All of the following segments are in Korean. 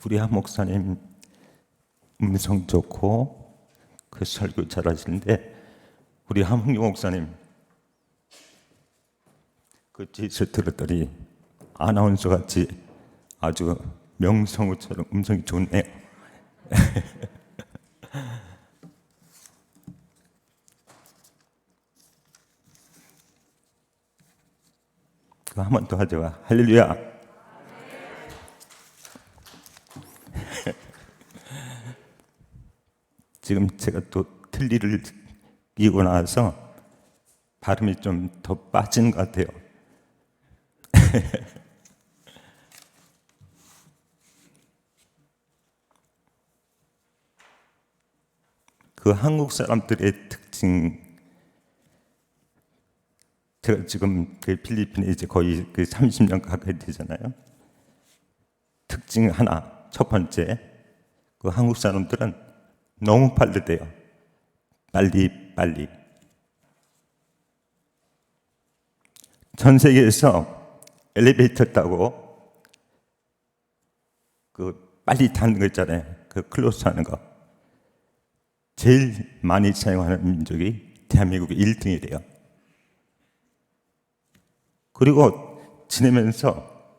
우리 한 목사님 음성 좋고 그 설교 잘하시는데, 우리 한문규 목사님 그 뒤에서 들었더니 아나운서 같이 아주 명성우처럼 음성이 좋네요. 그거 한 번 더 하죠. 할렐루야. 지금 제가 또 틀니를 끼고 나서 발음이 좀 더 빠진 것 같아요. 그 한국 사람들의 특징, 제가 지금 그 필리핀에 이제 거의 그 30년 가까이 되잖아요. 특징 하나, 첫 번째, 그 한국 사람들은 너무 빠르대요. 빨리. 전 세계에서 엘리베이터 타고 그 빨리 타는 거 있잖아요. 그 클로스 하는 거. 제일 많이 사용하는 민족이 대한민국이 1등이래요. 그리고 지내면서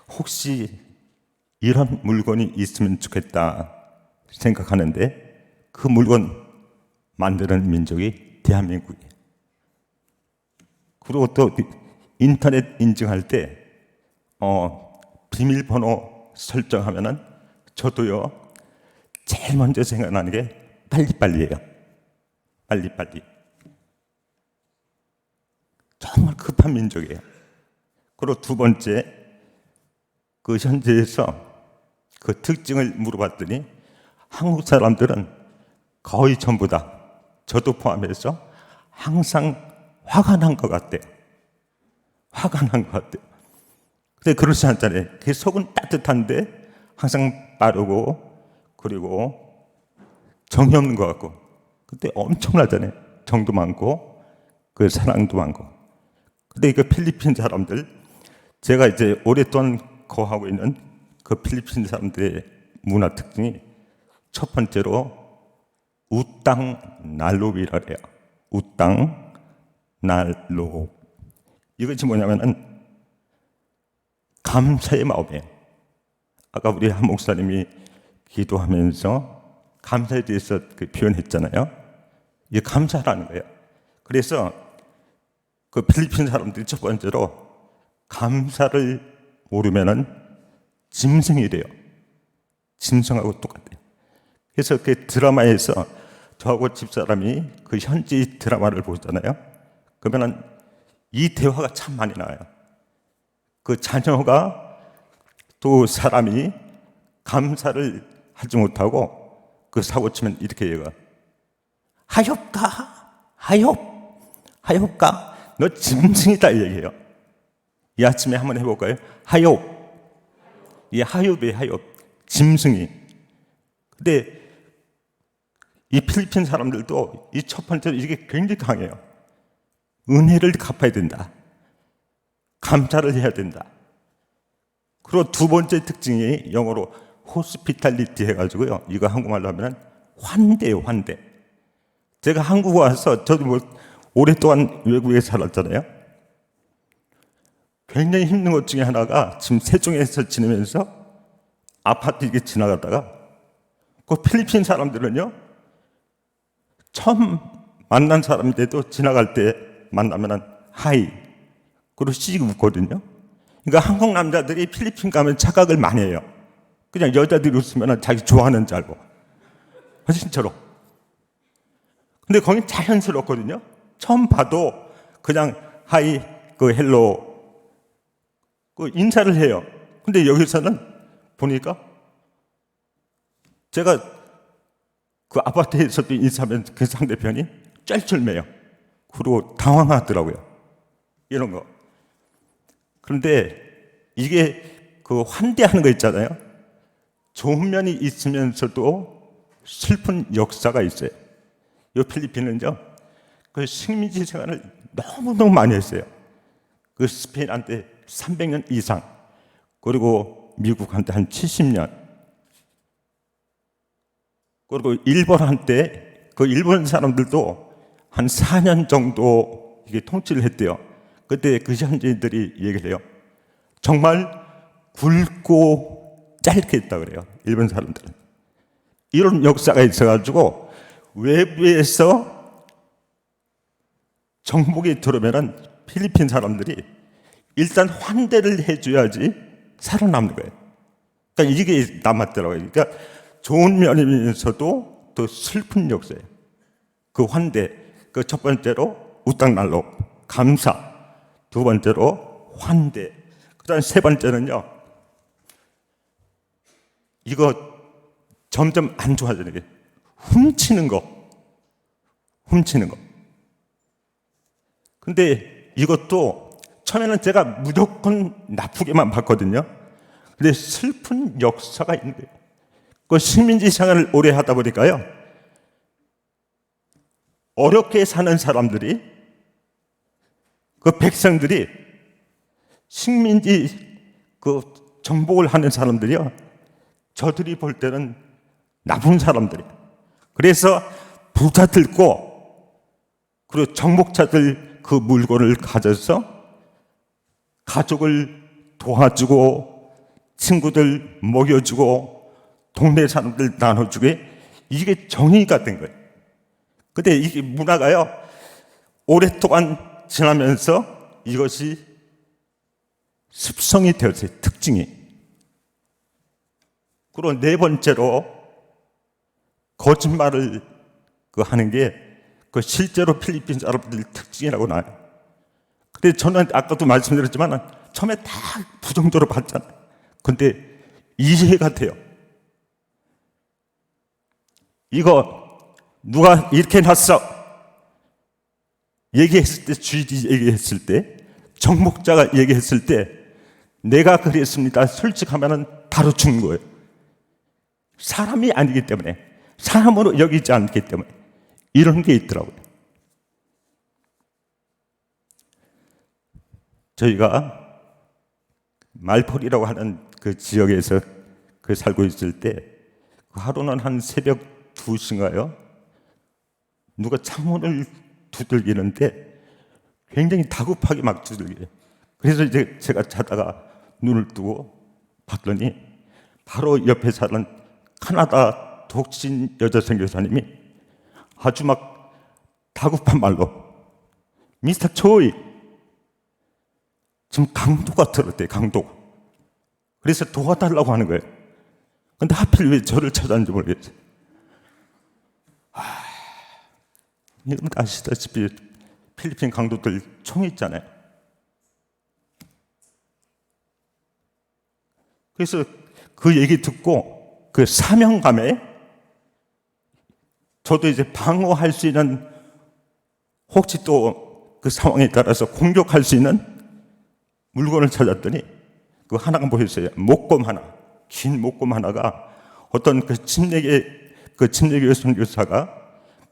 혹시 이런 물건이 있으면 좋겠다 생각하는데, 그 물건 만드는 민족이 대한민국이에요. 그리고 또 인터넷 인증할 때 비밀번호 설정하면은 저도요, 제일 먼저 생각나는 게 빨리빨리예요. 빨리. 정말 급한 민족이에요. 그리고 두 번째, 그 현지에서 그 특징을 물어봤더니 한국 사람들은 거의 전부 다, 저도 포함해서 항상 화가 난 것 같대요. 근데 그렇지 않잖아요. 그 속은 따뜻한데 항상 빠르고, 그리고 정이 없는 것 같고. 근데 엄청나잖아요. 정도 많고 그 사랑도 많고. 근데 그 필리핀 사람들, 제가 이제 오랫동안 거하고 있는 그 필리핀 사람들의 문화 특징이, 첫 번째로 우땅 날롭이라 해요. 우땅 날롭. 이것이 뭐냐면은 감사의 마음이에요. 아까 우리 한 목사님이 기도하면서 감사에 대해서 그 표현했잖아요. 이게 감사라는 거예요. 그래서 그 필리핀 사람들이 첫 번째로 감사를 모르면은 짐승이래요. 짐승하고 똑같아요. 그래서 그 드라마에서 저하고 집사람이 그 현지 드라마를 보잖아요. 그러면은 이 대화가 참 많이 나와요. 그 자녀가 또 사람이 감사를 하지 못하고 그 사고 치면 이렇게 얘기가, 하엽가 너 짐승이다 얘기해요. 이 아침에 한번 해볼까요? 하엽. 이 하엽이에요. 하엽. 짐승이. 근데 이 필리핀 사람들도 이 첫 번째로 이게 굉장히 강해요. 은혜를 갚아야 된다. 감사를 해야 된다. 그리고 두 번째 특징이 영어로 호스피탈리티 해가지고요. 이거 한국말로 하면 환대예요, 환대. 제가 한국 와서, 저도 뭐 오랫동안 외국에 살았잖아요. 굉장히 힘든 것 중에 하나가, 지금 세종에서 지내면서 아파트 이렇게 지나가다가 그 필리핀 사람들은요, 처음 만난 사람인데도 지나갈 때 만나면은 하이, 그리고 씩 웃거든요. 그러니까 한국 남자들이 필리핀 가면 착각을 많이 해요. 그냥 여자들이 웃으면 자기 좋아하는 줄 알고. 진짜로. 근데 거긴 자연스럽거든요. 처음 봐도 그냥 하이, 그 헬로, 그 인사를 해요. 근데 여기서는 보니까 제가 그 아파트에서도 인사하면 그 상대편이 쩔쩔매요. 그리고 당황하더라고요. 이런 거. 그런데 이게 그 환대하는 거 있잖아요. 좋은 면이 있으면서도 슬픈 역사가 있어요. 이 필리핀은요, 그 식민지 생활을 너무너무 많이 했어요. 그 스페인한테 300년 이상, 그리고 미국한테 한 70년, 그리고 일본 한때 그 일본 사람들도 한 4년 정도 이게 통치를 했대요. 그때 그 현지인들이 얘기를 해요. 정말 굵고 짧게 했다 그래요. 일본 사람들은. 이런 역사가 있어가지고 외부에서 정복이 들어오면은 필리핀 사람들이 일단 환대를 해줘야지 살아남는 거예요. 그러니까 이게 남았더라고요. 그러니까 좋은 면이면서도 또 슬픈 역사예요. 그 환대, 그 첫 번째로 우땅날로 감사, 두 번째로 환대, 그다음 세 번째는요. 이거 점점 안 좋아지는 게 훔치는 거. 근데 이것도 처음에는 제가 무조건 나쁘게만 봤거든요. 근데 슬픈 역사가 있는 거예요. 그 식민지 생활을 오래 하다 보니까요. 어렵게 사는 사람들이, 그 백성들이 식민지 그 정복을 하는 사람들이요. 저들이 볼 때는 나쁜 사람들이에요. 그래서 부자들 거, 그리고 정복자들 그 물건을 가져서 가족을 도와주고 친구들 먹여주고 동네 사람들 나눠주게, 이게 정의가 된 거예요. 근데 이게 문화가요 오랫동안 지나면서 이것이 습성이 되었어요. 특징이. 그리고 네 번째로 거짓말을 하는 게 그 실제로 필리핀 사람들 특징이라고 나와요. 근데 저는 아까도 말씀드렸지만 처음에 다 부정적으로 봤잖아요. 근데 이해가 돼요. 이거 누가 이렇게 해놨어 얘기했을 때, 주인이 얘기했을 때, 정복자가 얘기했을 때 내가 그랬습니다 솔직하면 바로 죽는 거예요. 사람이 아니기 때문에, 사람으로 여기지 않기 때문에 이런 게 있더라고요. 저희가 말포리라고 하는 그 지역에서 살고 있을 때 하루는 한 새벽 2시인가요? 누가 창문을 두들기는데 굉장히 다급하게 막 두들겨요. 그래서 이제 제가 자다가 눈을 뜨고 봤더니 바로 옆에 사는 카나다 독신 여자 선교사님이 아주 막 다급한 말로 미스터 초이, 지금 강도가 들었대요. 강도가. 그래서 도와달라고 하는 거예요. 근데 하필 왜 저를 찾아왔는지 모르겠어요. 여러분 아시다시피 필리핀 강도들 총 있잖아요. 그래서 그 얘기 듣고 그 사명감에 저도 이제 방어할 수 있는, 혹시 또 그 상황에 따라서 공격할 수 있는 물건을 찾았더니 그 하나가 보였어요. 목검 하나, 긴 목검 하나가 어떤 그 침례교회 선교사가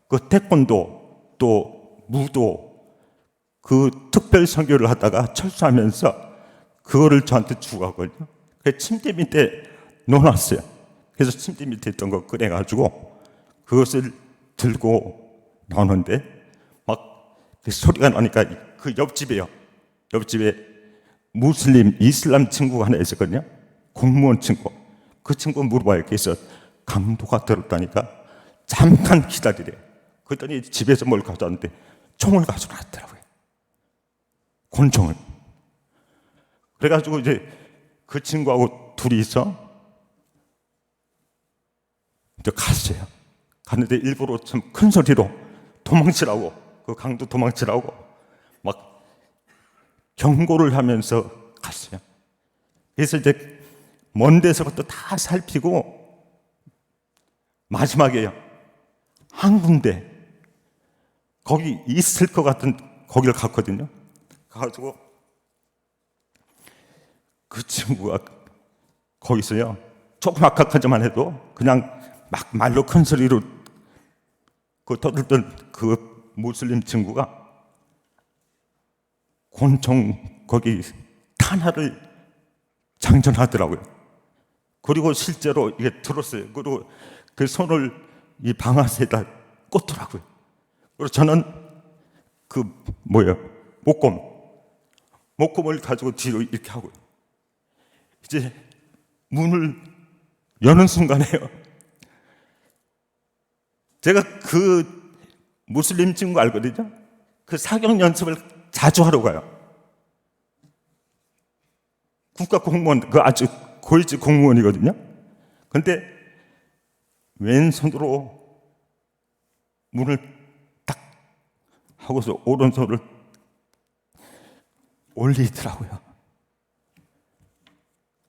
그 태권도 또 무도 그 특별 선교를 하다가 철수하면서 그거를 저한테 주고 가거든요. 그 침대 밑에 넣어놨어요. 그래서 침대 밑에 있던 거 꺼내가지고 그것을 들고 나오는데 막 그 소리가 나니까 그 옆집에 무슬림 이슬람 친구가 하나 있었거든요. 공무원 친구. 그 친구 물어봐요. 그래서 강도가 들었다니까 잠깐 기다리래. 그랬더니 집에서 뭘 가져왔는데 총을 가져왔더라고요. 권총을. 그래가지고 이제 그 친구하고 둘이서 이제 갔어요. 갔는데 일부러 참 큰 소리로 도망치라고, 그 강도 도망치라고 막 경고를 하면서 갔어요. 그래서 이제 먼 데서부터 다 살피고 마지막에요. 한 군데 거기 있을 것 같은 거기를 갔거든요. 가가지고 그 친구가 거기서요. 조금 아깝하지만 해도 그냥 막 말로 큰 소리로 그 떠들던 그 무슬림 친구가 권총 거기 탄화를 장전하더라고요. 그리고 실제로 이게 들었어요. 그리고 그 손을 이 방아쇠에다 꽂더라고요. 그래서 저는 목검을 가지고 뒤로 이렇게 하고요. 이제 문을 여는 순간에요, 제가 그 무슬림 친구 알거든요. 그 사격 연습을 자주 하러 가요. 국가 공무원, 그 아주 고위직 공무원이거든요. 근데 왼손으로 문을 딱 하고서 오른손을 올리더라고요.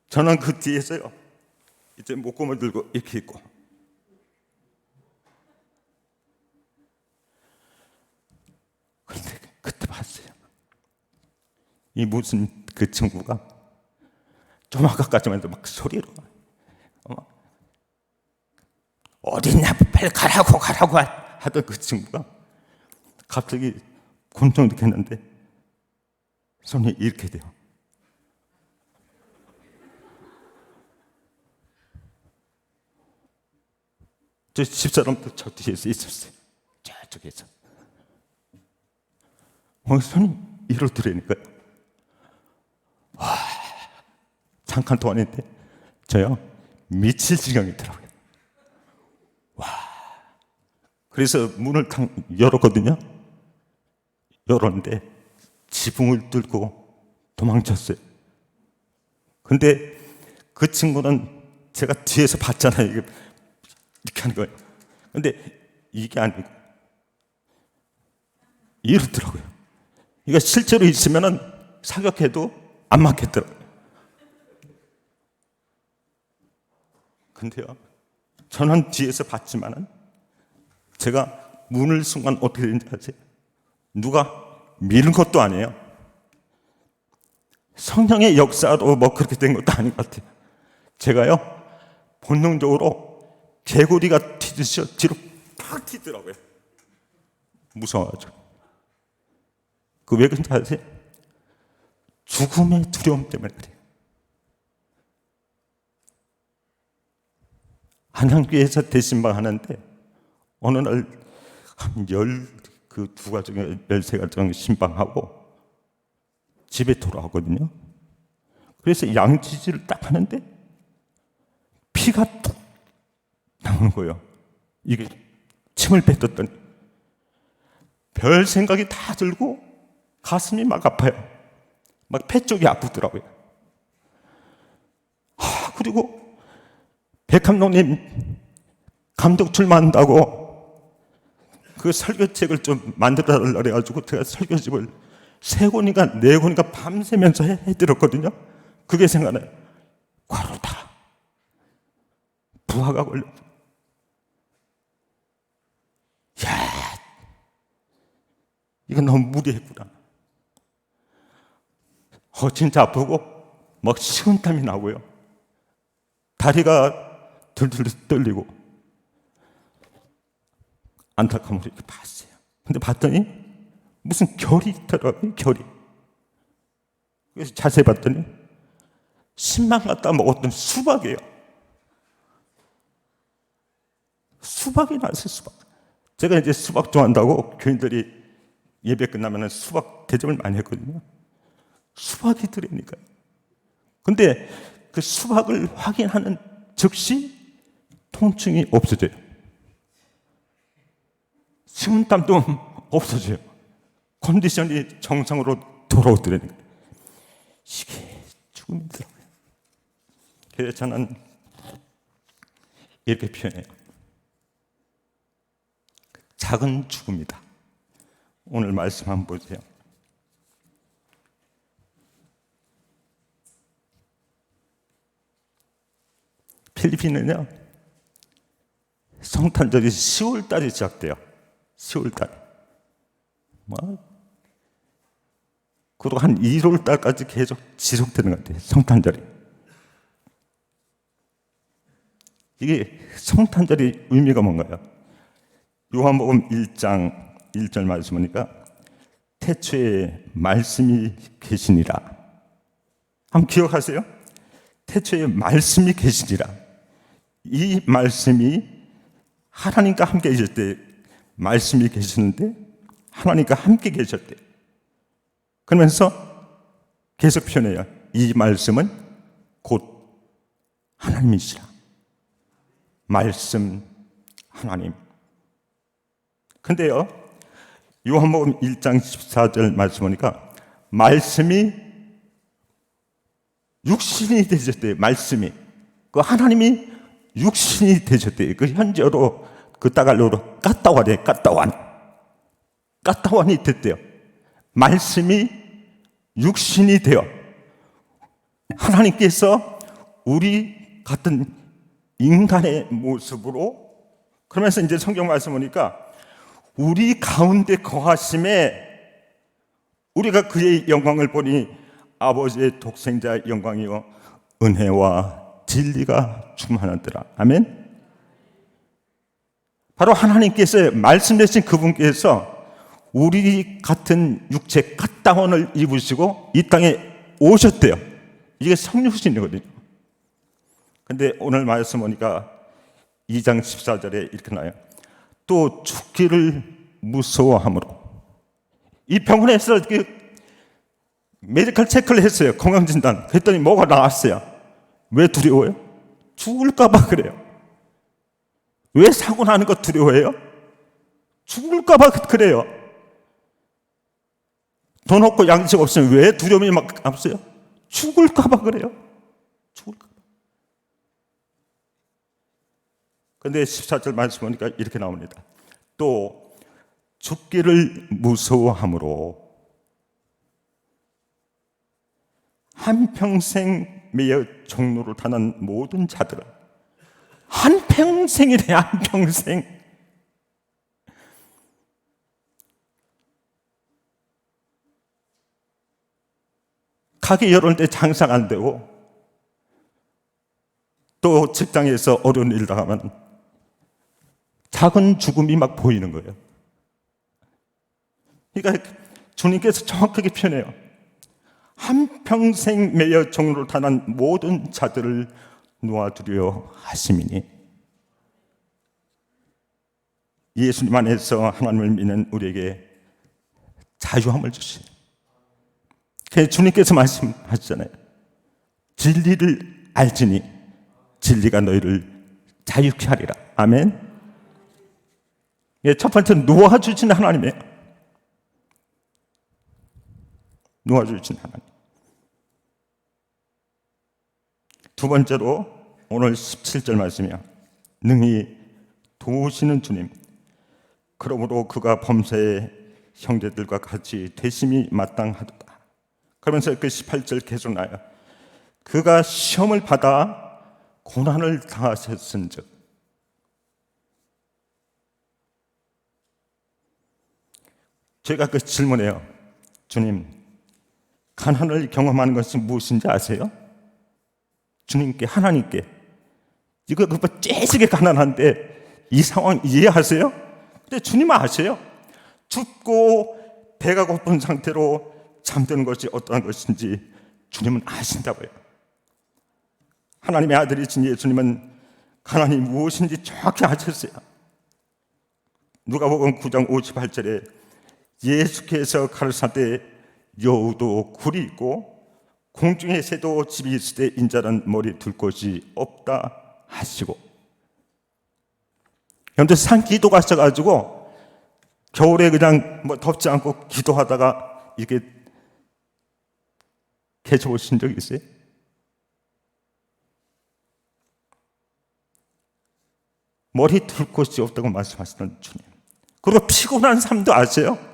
저는 그 뒤에서요, 이제 목검을 들고 이렇게 있고, 근데 그때 봤어요. 이 무슨 그 친구가 좀 아까까지만 해도 막 소리로 어딨냐, 빨리 가라고 하던 그 친구가 갑자기 곤충 느꼈는데 손이 이렇게 돼요. 저 집사람도 저 뒤에서 있었어요. 저쪽에서. 손이 이러더라니까요. 와, 잠깐 동안인데 저요, 미칠 지경이더라고요. 와, 그래서 문을 탁 열었거든요. 열었는데 지붕을 뚫고 도망쳤어요. 근데 그 친구는 제가 뒤에서 봤잖아요. 이렇게 하는 거예요. 근데 이게 아니고 이러더라고요. 이거 실제로 있으면은 사격해도 안 맞겠더라고요. 근데요, 저는 뒤에서 봤지만은 제가 문을 순간 어떻게 되는지 아세요? 누가 미는 것도 아니에요. 성령의 역사로 뭐 그렇게 된 것도 아닌 것 같아요. 제가요, 본능적으로 개구리가 튀듯이 뒤로 팍 튀더라고요. 무서워가지고. 그 왜 그런지 아세요? 죽음의 두려움 때문에 그래요. 한양교회에서 대신방 하는데 어느 날 한 12가정, 13가정 신방하고 집에 돌아오거든요. 그래서 양치질을 딱 하는데 피가 뚝 나오는 거예요. 이게 침을 뱉었더니 별 생각이 다 들고 가슴이 막 아파요. 막 폐 쪽이 아프더라고요. 그리고 백 감독님 감독 출마한다고 그 설교책을 좀 만들어 달라 그래가지고 제가 설교집을 3권인가 4권인가 밤새면서 해드렸거든요. 그게 생각나요. 과로다. 부하가 걸려. 야, 이거 너무 무리했구나. 진짜 아프고 막 식은땀이 나고요. 다리가 들들 떨리고 안타까움으로 이렇게 봤어요. 근데 봤더니 무슨 결이 있더라고요. 결이. 그래서 자세히 봤더니 신만 갖다 먹었던 수박이에요. 수박이 나왔어요. 수박. 제가 이제 수박 좋아한다고 교인들이 예배 끝나면 수박 대접을 많이 했거든요. 수박이 들으니까요. 근데 그 수박을 확인하는 즉시 통증이 없어져요. 식은땀도 없어져요. 컨디션이 정상으로 돌아오더라니까요. 이게 죽음이더라고요. 그래서 저는 이렇게 표현해요. 작은 죽음이다. 오늘 말씀 한번 보세요. 필리핀은요, 성탄절이 10월달에 시작돼요. 10월달. 그리고 한 1월달까지 계속 지속되는 것 같아요. 성탄절이. 이게 성탄절이 의미가 뭔가요? 요한복음 1장 1절 말씀 보니까 태초에 말씀이 계시니라. 한번 기억하세요? 태초에 말씀이 계시니라. 이 말씀이 하나님과 함께 계실 때 말씀이 계시는데 하나님과 함께 계셨대. 그러면서 계속 표현해요. 이 말씀은 곧 하나님이시라. 말씀 하나님. 근데요, 요한복음 1장 14절 말씀 보니까 말씀이 육신이 되셨대요. 말씀이. 그 하나님이 육신이 되셨대요. 그 현재어로 그 따갈로로 까따완이에요. 까따완이 됐대요. 말씀이 육신이 되어 하나님께서 우리 같은 인간의 모습으로, 그러면서 이제 성경 말씀 보니까 우리 가운데 거하심에 우리가 그의 영광을 보니 아버지의 독생자의 영광이요 은혜와 진리가 충만하더라. 아멘. 바로 하나님께서 말씀되신 그분께서 우리 같은 육체 갓다원을 입으시고 이 땅에 오셨대요. 이게 성육신이거든요. 근데 오늘 말씀 보니까 2장 14절에 이렇게 나와요. 또 죽기를 무서워함으로. 이 병원에서 메디컬 체크를 했어요. 건강진단. 그랬더니 뭐가 나왔어요. 왜 두려워요? 죽을까봐 그래요. 왜 사고 나는 거 두려워해요? 죽을까봐 그래요. 돈 없고 양식 없으면 왜 두려움이 막 앞서요? 죽을까봐 그래요. 죽을까봐. 근데 14절 말씀 보니까 이렇게 나옵니다. 또 죽기를 무서워함으로 한평생 매여 종로를 타는 모든 자들은, 한평생이래. 한평생. 가게 열을 때 장사가 안 되고 또 직장에서 어려운 일 당하면 작은 죽음이 막 보이는 거예요. 그러니까 주님께서 정확하게 표현해요. 한평생 매여 종로를 타는 모든 자들을 놓아두려 하심이니. 예수님 안에서 하나님을 믿는 우리에게 자유함을 주시니. 주님께서 말씀하시잖아요. 진리를 알지니 진리가 너희를 자유케 하리라. 아멘. 첫 번째는 놓아주신 하나님이에요. 놓아주신 하나님. 두 번째로 오늘 17절 말씀이야. 능히 도우시는 주님. 그러므로 그가 범사의 형제들과 같이 되심이 마땅하도다. 그러면서 그 18절 계속 나요. 그가 시험을 받아 고난을 당하셨은즉. 제가 그 질문해요. 주님, 가난을 경험하는 것이 무엇인지 아세요? 주님께, 하나님께. 이거 그거 째지게 가난한데 이 상황 이해하세요? 근데 주님은 아세요. 춥고 배가 고픈 상태로 잠드는 것이 어떠한 것인지 주님은 아신다고요. 하나님의 아들이신 예수님은 가난이 무엇인지 정확히 아셨어요. 누가복음 9장 58절에 예수께서 가르사대 여우도 굴이 있고 공중의 새도 집이 있을 때 인자는 머리 둘 곳이 없다 하시고, 그런데 산 기도 가셔가지고 겨울에 그냥 뭐 덥지 않고 기도하다가 이렇게 계셔보신 적 있어요? 머리 둘 곳이 없다고 말씀하시는 주님. 그리고 피곤한 삶도 아세요?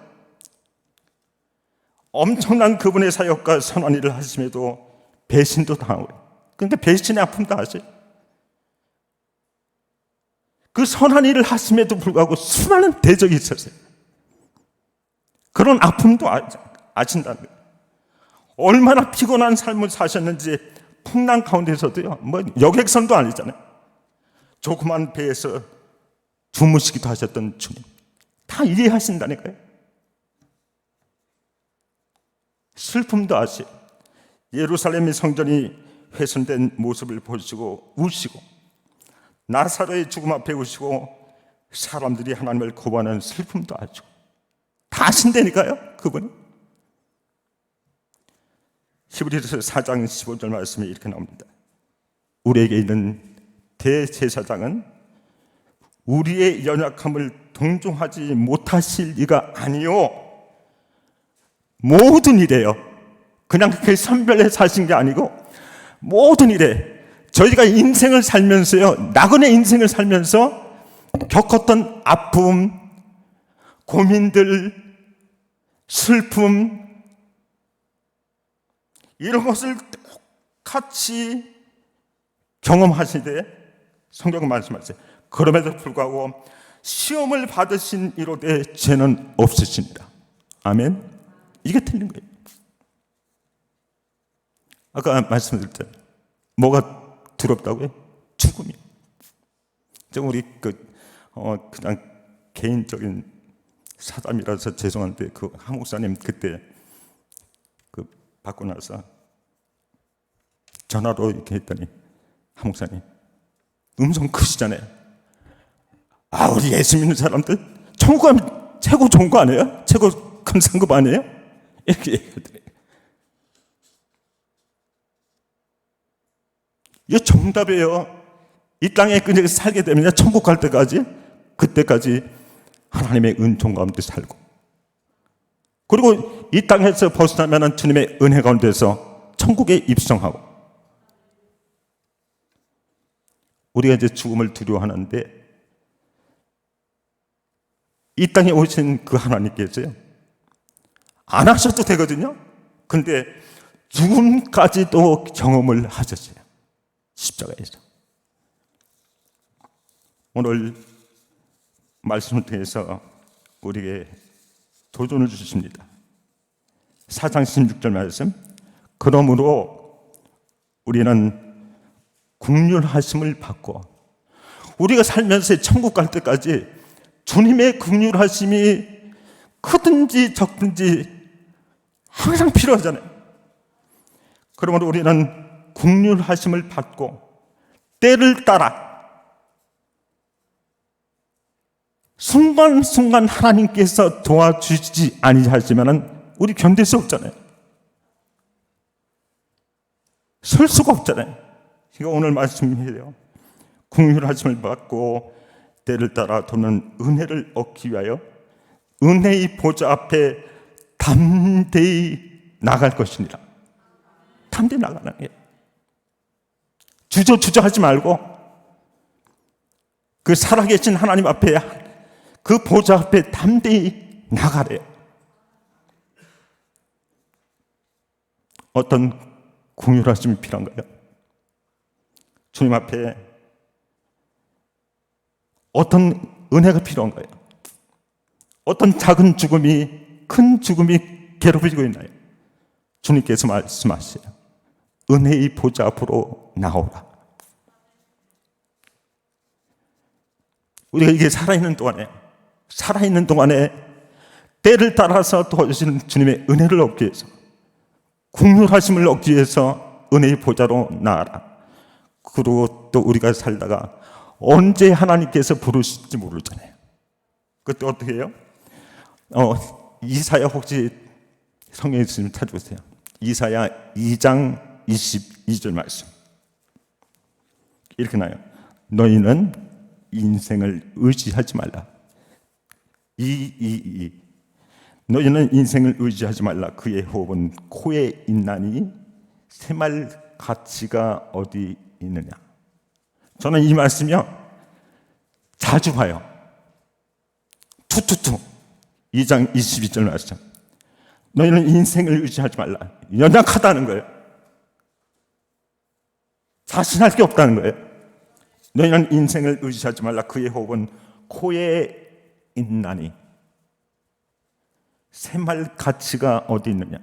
엄청난 그분의 사역과 선한 일을 하심에도 배신도 당하고, 그러니까 배신의 아픔도 아세요? 그 선한 일을 하심에도 불구하고 수많은 대적이 있었어요. 그런 아픔도 아신다는 거예요. 얼마나 피곤한 삶을 사셨는지 풍랑 가운데서도요, 뭐 여객선도 아니잖아요. 조그만 배에서 주무시기도 하셨던 주님. 다 이해하신다니까요. 슬픔도 아세요. 예루살렘의 성전이 훼손된 모습을 보시고 우시고, 나사로의 죽음 앞에 우시고, 사람들이 하나님을 거부하는 슬픔도 알죠. 다 아신다니까요, 그분이. 히브리서 4장 15절 말씀에 이렇게 나옵니다. 우리에게 있는 대제사장은 우리의 연약함을 동정하지 못하실 이가 아니요, 모든 일에요. 그냥 그렇게 선별해서 하신 게 아니고 모든 일에, 저희가 인생을 살면서요, 나그네 인생을 살면서 겪었던 아픔, 고민들, 슬픔, 이런 것을 똑같이 경험하시되 성경은 말씀하세요. 그럼에도 불구하고 시험을 받으신 이로되 죄는 없으십니다. 아멘. 이게 틀린 거예요. 아까 말씀드릴 때 뭐가 두렵다고요? 죽음이요. 우리 그냥 개인적인 사담이라서 죄송한데 그 한목사님 그때 받고 나서 전화로 이렇게 했더니, 한목사님 음성 크시잖아요. 우리 예수 믿는 사람들 천국 가면 최고 좋은 거 아니에요? 최고 큰 상급 아니에요? 이렇게 얘기하더니, 이게 정답이에요. 이 땅에 그냥 살게 되면 천국 갈 때까지, 그때까지 하나님의 은총 가운데 살고, 그리고 이 땅에서 벗어나면 주님의 은혜 가운데서 천국에 입성하고. 우리가 이제 죽음을 두려워하는데 이 땅에 오신 그 하나님께서요, 안 하셔도 되거든요. 근데 죽음까지도 경험을 하셨어요, 십자가에서. 오늘 말씀을 통해서 우리에게 도전을 주십니다. 4장 16절 말씀. 그러므로 우리는 긍휼하심을 받고, 우리가 살면서 천국 갈 때까지 주님의 긍휼하심이 크든지 적든지 항상 필요하잖아요. 그러므로 우리는 긍휼하심을 받고 때를 따라 순간순간 하나님께서 도와주시지 아니하시면 우리 견딜 수 없잖아요. 설 수가 없잖아요. 이거 오늘 말씀이에요. 긍휼하심을 받고 때를 따라 도는 은혜를 얻기 위하여 은혜의 보좌 앞에 담대히 나갈 것이니라. 담대히 나가는 게, 주저하지 말고 그 살아계신 하나님 앞에, 그 보좌 앞에 담대히 나가래요. 어떤 긍휼하심이 필요한가요? 주님 앞에 어떤 은혜가 필요한가요? 어떤 작은 죽음이 큰 죽음이 괴롭히고 있나요? 주님께서 말씀하세요. 은혜의 보좌 앞으로 나오라. 우리가 이게 살아있는 동안에 때를 따라서 도와주시는 주님의 은혜를 얻기 위해서, 긍휼하심을 얻기 위해서 은혜의 보좌로 나아라. 그리고 또 우리가 살다가 언제 하나님께서 부르실지 모르잖아요. 그때 어떻게 해요? 이사야, 혹시 성경에 있으면 찾아보세요. 이사야 2장 22절 말씀. 이렇게 나요. 너희는 인생을 의지하지 말라. 너희는 인생을 의지하지 말라. 그의 호흡은 코에 있나니 새말 가치가 어디 있느냐. 저는 이 말씀이요, 자주 봐요. 투투투 2장 22절 말씀. 너희는 인생을 의지하지 말라. 연약하다는 거예요. 자신할 게 없다는 거예요. 너희는 인생을 의지하지 말라. 그의 호흡은 코에 있나니 새말 가치가 어디 있느냐.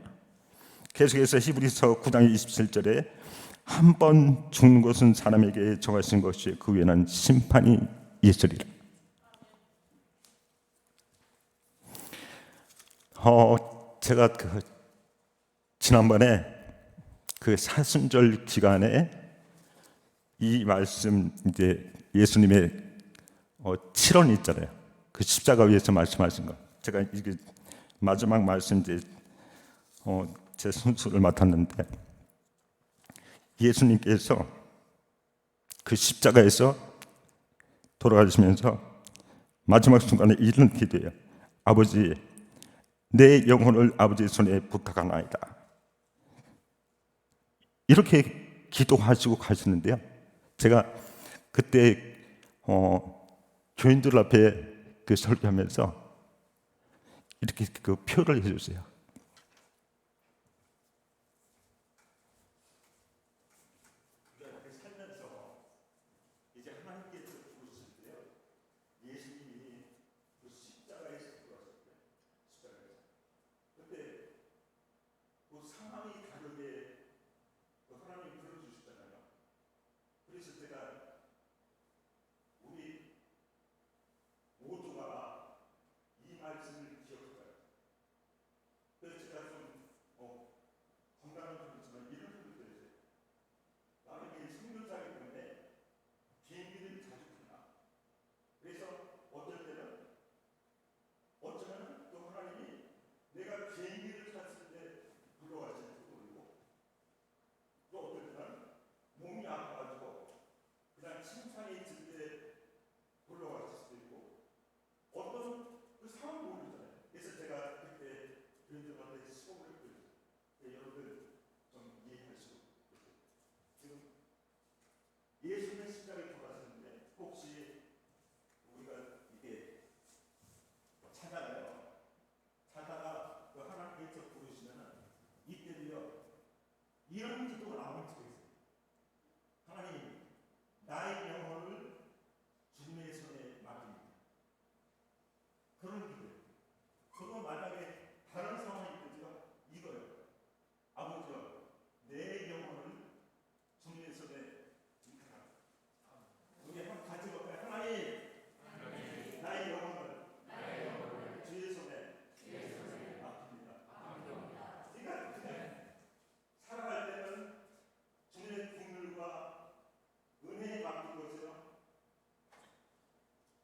계속해서 히브리서 9장 27절에 한 번 죽는 것은 사람에게 정하신 것이 그 위에는 심판이 있으리라. 제가 지난번에 그 사순절 기간에 이 말씀, 이제 예수님의 7원 있잖아요. 그 십자가 위에서 말씀하신 거. 제가 이게 마지막 말씀 이제 제 순서를 맡았는데, 예수님께서 그 십자가에서 돌아가시면서 마지막 순간에 이런 기도예요. 아버지, 내 영혼을 아버지의 손에 부탁하나이다. 이렇게 기도하시고 가시는데요. 제가 그때 교인들 앞에 그 설교하면서 이렇게 그 표를 해주세요. 살면서 이제 하나님께서 부르실 때요, 예수님이 그 십자가에서 돌아가실 때, 십자가에서 그때 그 상황이 다르게 하나님이 불러주셨잖아요. 그래서 제가 우리 모두가 이 말씀을 기억해요. 그래서 제가 좀 건강은 그렇지만 이런 소리 들으세요. 나는 이 성교사이기 때문에 비행기를 자주 탄다. 그래서 어쩔 때는 어쩌면 또 하나님이 내가 비행기를 탔을 때 불러가실지도 모르고, 또 어떨 때는 몸이 아파가지고 그냥 침상에 있을 때 불러가실 수도 있고, 어떤 그 상황 모르잖아요. 그래서 제가 그때 교인들한테 시범을 보여줬어요. 여러분들 좀 이해하시고, 지금 예수는 십자가에 돌아가셨는데 혹시 우리가 이게 찾아가요. 찾아가 그 하나님께서 부르시면은 이때도요, 이런 기도가 나오는 적이 있어요. 하나님, 나의 영혼을 주님의 손에 맡깁니다. 그런 기도예요. 그거 만약에 다른 상황이 있죠, 이거요. 아버지요, 내 영혼을 주님의 손에 맡깁니다. 우리 한번 같이 볼까요? 하나님, 나의 영혼을 주의 손에 맡깁니다. 그러니까 그냥 살아갈 때는 주님의 국률과 은혜에 맡긴 것처럼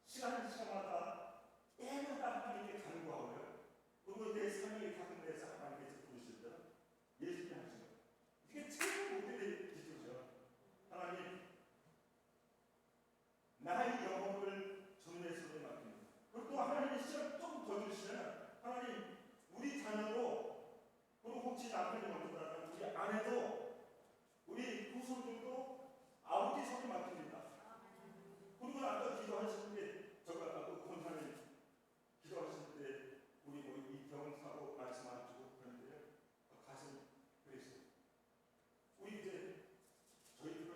시간마다 때마다 하나님께 간구하고요. 그리고 내 삶의 가운데서 하나님께서 부르실 때는 예수님 하시는 거예요. 이게 최고 모델의 기도죠. 하나님, 나의 영혼을 주님의 손에 맡깁니다. 그리고 또 하나님의 시간 조금 더 주시면, 하나님, 우리 자녀도, 그리고 혹시 남편이 먼저라면 우리 아내도, 우리 후손들도 아버지 손에 맡깁니다. 그리고 아까 기도하실 때, 제가 아까 권사님 기도하실 때 우리 뭐 이태원 사고 말씀 안 주고 그런데요, 가슴 그랬어요. 우리 이제 저희들은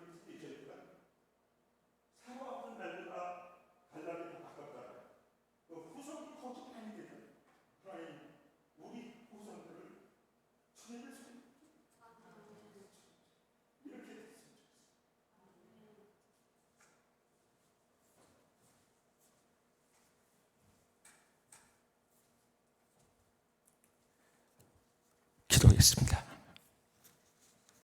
사고 아픈 날보다 갈 날이 더 가깝잖아요. 그 후손이 더 많이 되잖아요. 하나님, 우리 후손들을 주님의 손에 이렇게 됐으면 좋겠어요. 기도하겠습니다.